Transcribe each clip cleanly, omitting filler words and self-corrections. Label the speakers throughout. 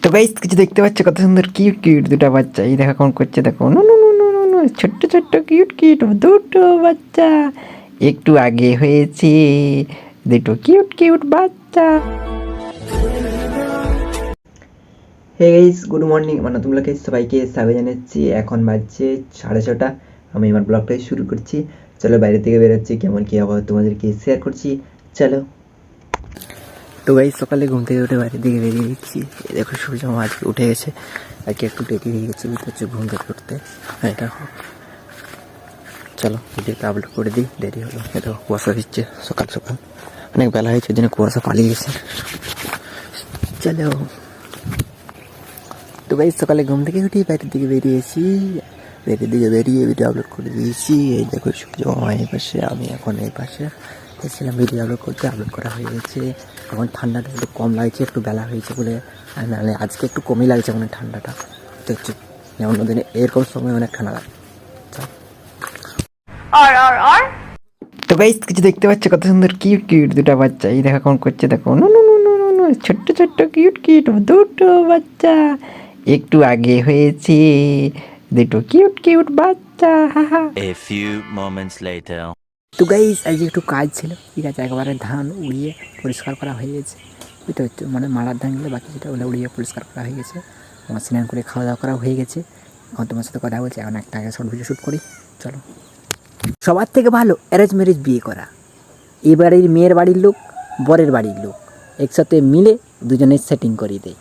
Speaker 1: তো গাইস কিছু দেখতে পাচ্ছ কত সুন্দর কিউট কিউট দুটো বাচ্চা, এই দেখো কেমন করছে, দেখো no no no no no no, ছোট্ট ছোট্ট কিউট কিউট দুটো বাচ্চা একটু আগে হয়েছে, দুটো কিউট কিউট বাচ্চা। হে গাইস, গুড মর্নিং, মানে তোমরা সবাইকে স্বাগত জানাচ্ছি। এখন বাজছে 6:30, আমি আমার ব্লগটাই শুরু করছি। চলো বাইরে থেকে বেরোচ্ছি, কেমন কী আবহাওয়া তোমাদেরকে শেয়ার করছি, চলো। তো গাইস সকালে ঘুম থেকে উঠে বাইরের দিকে বেরিয়ে গেছি। দেখো সূর্য আজকে উঠে গেছে, আজকে একটু দেরি হয়ে গেছে হচ্ছে ঘুম থেকে উঠতে। এটা চলো ভিডিওটা আপলোড করে দিই, দেরি হলো। এটা কুয়াশা দিচ্ছে সকাল সকাল, অনেক বেলা হয়েছে, ওই জন্য কুয়াশা পালিয়ে গেছে। চলো তো গাইস সকালে ঘুম থেকে উঠে বাইরের দিকে বেরিয়েছি, বাইরের দিকে বেরিয়ে ভিডিও আপলোড করে দিয়েছি। এই দেখো সূর্য এই পাশে, আমি এখন এই পাশে এসেছিলাম ভিডিও আপলোড করতে, আপলোড করা হয়ে গেছে। এখন ঠান্ডাটা একটু কম লাগছে, একটু বেলা হয়েছে বলে, নাহলে আজকে একটু কমই লাগছে মানে ঠান্ডাটা। তো হচ্ছে অন্যদিনে এরকম সময় অনেক ঠান্ডা লাগে। তো গাইস কিছু দেখতে পাচ্ছ কত সুন্দর কিউট কিউট দুটো বাচ্চা, এই দেখো কেমন করছে, দেখো no no no no no no, ছোট্ট ছোট্ট কিউট কিউট দুটো বাচ্চা একটু আগে হয়েছে, দুটো কিউট কিউট বাচ্চা।
Speaker 2: A few moments later.
Speaker 1: তো গাইস আজ একটু কাজ ছিল, ঠিক আছে, একবারে ধান উড়িয়ে পরিষ্কার করা হয়ে গেছে। এটা হচ্ছে মানে মারার ধানগুলো বাকি যেটা ওগুলো উড়িয়ে পরিষ্কার করা হয়ে গেছে। আমার স্নান করে খাওয়া দাওয়া করা হয়ে গেছে। এখন তোমার সাথে কথা বলছি, এখন একটা আগে শর্ট ভিডিও শ্যুট করি, চলো। সবার থেকে ভালো অ্যারেঞ্জ ম্যারেজ বিয়ে করা। এই বাড়ির মেয়ের বাড়ির লোক বরের বাড়ির লোক একসাথে মিলে দুজনের সেটিং করিয়ে দেয়।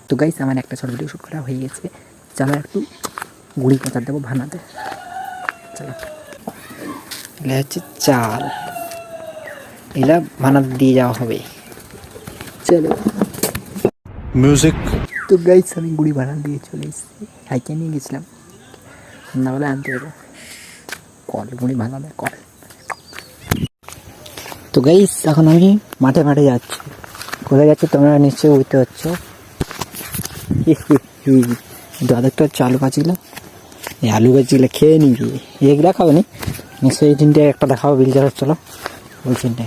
Speaker 1: তো গাইস আমার একটা শর্ট ভিডিও শ্যুট করা হয়ে গেছে, চলো একটু গুঁড়ি পচার দেবো ভানাতে, চলো। এগুলো হচ্ছে চাল, এগুলা ভানাতে দিয়ে যাওয়া হবে, চলো।
Speaker 2: Music.
Speaker 1: তো গাইস আমি গুঁড়ি ভানা দিয়ে চলে এসেছি, হাইকে নিয়ে গেছিলাম, সন্ধ্যাবেলা আনতে হবে কল, গুঁড়ি ভানাতে কল। তো গাইস এখন আমি মাঠে মাঠে যাচ্ছি। কোথায় যাচ্ছি তোমরা নিশ্চয়ই বুঝতে পারছো। দাদারটা হচ্ছে আলু গাছগুলো, এই আলু গাছগুলো খেয়ে নিবি, এগুলা খাবে নি নিশ্চয়ই। এই তিনটে একটা দেখাবো বিলজার, চলো। ওই তিনটে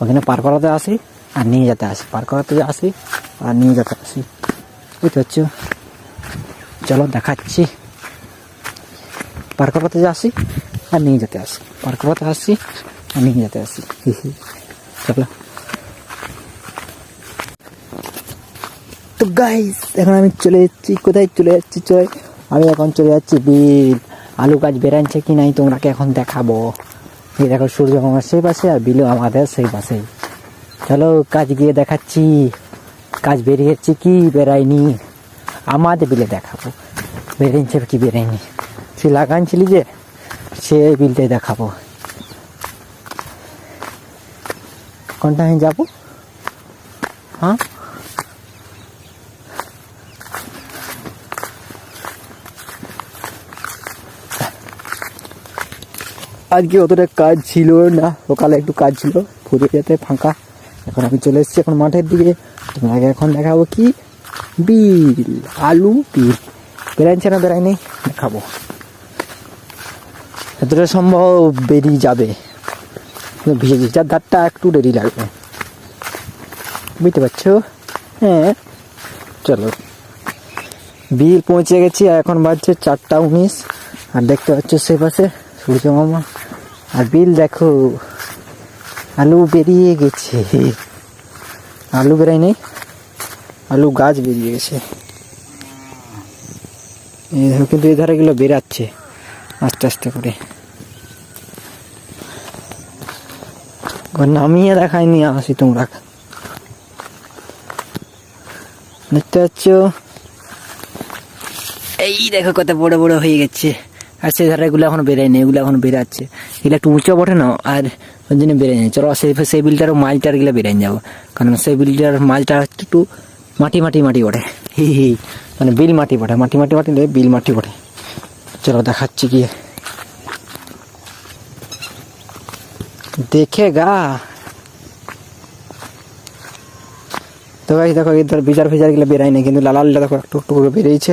Speaker 1: ওখানে পার করাতে আসি আর নিয়ে যেতে আসি, পার করাতে আসি আর নিয়ে যেতে আসি, বুঝতে পারছো। চলো দেখাচ্ছি, পার করাতে আসি আর নিয়ে যেতে আসি, পার করাতে আসি আর নিয়ে যেতে আসি, চলো। তো গাইস এখন আমি চলে যাচ্ছি, কোথায় চলে যাচ্ছি, আমি এখন চলে যাচ্ছি বিল। আলু গাছ বেরাচ্ছে কি নাই তোমরাকে এখন দেখাবো। এই দেখো সূর্য আমার সেই পাশে আর বিলু আমাদের সেই পাশেই। চলো কাজ গিয়ে দেখাচ্ছি, কাজ বেরিয়েছে কি বেরায়নি আমাদের বিলে দেখাবো, বেরিয়েছে কি বেরায়নি। সে লাগানছিলি যে সে বিলটাই দেখাবো। কোনটা আমি যাবো, হ্যাঁ আজকে অতটা কাজ ছিল না, সকালে একটু কাজ ছিল, ফুরিয়ে যেতে ফাঁকা। এখন আমি চলে এসেছি এখন মাঠের দিকে, তোমাকে এখন দেখাবো কি বিল, আলু বিল বেরাইছে না বেরাই নেই দেখাবো। এতটা সম্ভব বেরিয়ে যাবে, ভিজে যার ধারটা একটু দেরি লাগবে, বুঝতে পারছো। হ্যাঁ চলো বিল পৌঁছে গেছি, এখন বাজছে 4:19, আর দেখতে পাচ্ছ সে পাশে সূর্য মামা আর বিল দেখো। আলু বেরিয়ে গেছে, আলু বেরাই নেই, আলু গাছ বেরিয়ে গেছে, কিন্তু এই ধারে গুলো বেরাচ্ছে আস্তে আস্তে করে, নামিয়ে দেখায়নি আসি তোমরা দেখতে পাচ্ছ। এই দেখো কত বড় বড় হয়ে গেছে, আর সেই ধারাগুলো এখন বেরোয়নি, এগুলো এখন বেরাচ্ছে, এগুলো একটু উঁচু বটে না, আর ওই জন্য বেড়ে যায়। চলো সেই বিলটারও মাছটার গেলে বেড়ে যাবো, কারণ সেই বিলটার মাছটা একটু মাটি মাটি মাটি ওঠে, মানে বিল মাটি পড়ে, মাটি মাটি মাটি বিল মাটি পড়ে। চলো দেখাচ্ছি গিয়ে, দেখে গা। তো গাইস দেখো এর ধর বিজার ফিজার গুলো বেরায় না, কিন্তু লালটা দেখো একটু একটু করে বেরিয়েছে।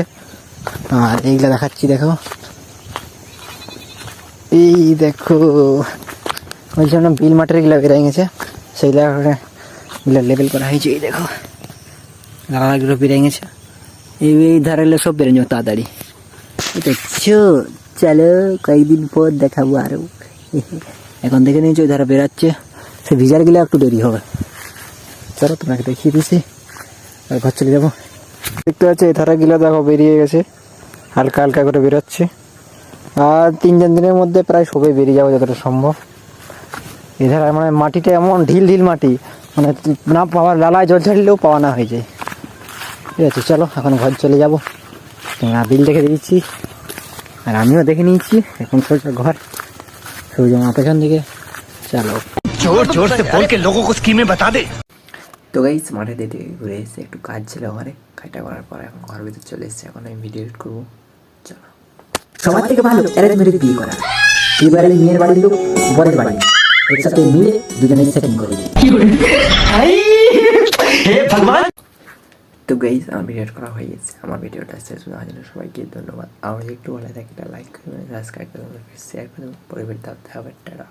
Speaker 1: আর এইগুলা দেখাচ্ছি দেখো, এই দেখো ওই জন্য বিল মাটির গুলা বেরাই গেছে, সেইগুলা এগুলো লেবেল করা হয়েছে, এই দেখো লালাগুলো বেড়ে গেছে, এই ধারে এলে সব বেড়ে যাবে তাড়াতাড়ি। দেখছো, চলো কয়েকদিন পর দেখাবো আরো। এখন দেখে নিয়েছি ওই ধারে বেড়াচ্ছে, সে ভিজার গেলে একটু দেরি হবে। চলো তোমাকে দেখিয়ে দিছি, আর ঘর চলে যাবো। দেখতে পাচ্ছি এই ধারে গিলা দেখো বেরিয়ে গেছে, হালকা হালকা করে বেরোচ্ছে। আর 3-4 দিনের মধ্যে প্রায় সবাই বেরিয়ে যাবো যতটা সম্ভব। এধারে মানে মাটিটা এমন ঢিল ঢিল মাটি, মানে না পাওয়ার লালায় জল ছাড়লেও পাওয়া না হয়ে যায়। ঠিক আছে, চলো এখন ঘর চলে যাবো। তোমরা বিল দেখে দিচ্ছি আর আমিও দেখে নিয়েছি, এখন সোজা ঘর, সোজা আমার পেছন দিকে। চলো
Speaker 3: जोर जोर से बोल के लोगों को स्कीमें बता दे।
Speaker 1: তো গাইস মাঠে দিয়ে ঘুরে এসে একটু কাজ ছিল ঘরে, কাজটা করার পর এখন ঘরের ভিতরে চলে এসেছে। এখন আমি ভিডিও এডিট করবো। চলো, সবার থেকে ভালো অ্যারেঞ্জ ম্যারেজ বিয়ে করা। এবারে মেয়ের বাড়ির লোক বরের বাড়ি একসাথে মিলে দুজনে সেটিং করে দিই। তো গাইস আমার ভিডিও করা হয়ে গেছে। আমার ভিডিওটা শেষ হওয়ার জন্য সবাইকে ধন্যবাদ। আমার একটু ভালো থাকে লাইক করবেন, সাবস্ক্রাইব করবেন, শেয়ার করবেন। পরে ভিডিওতে হবে টাটা।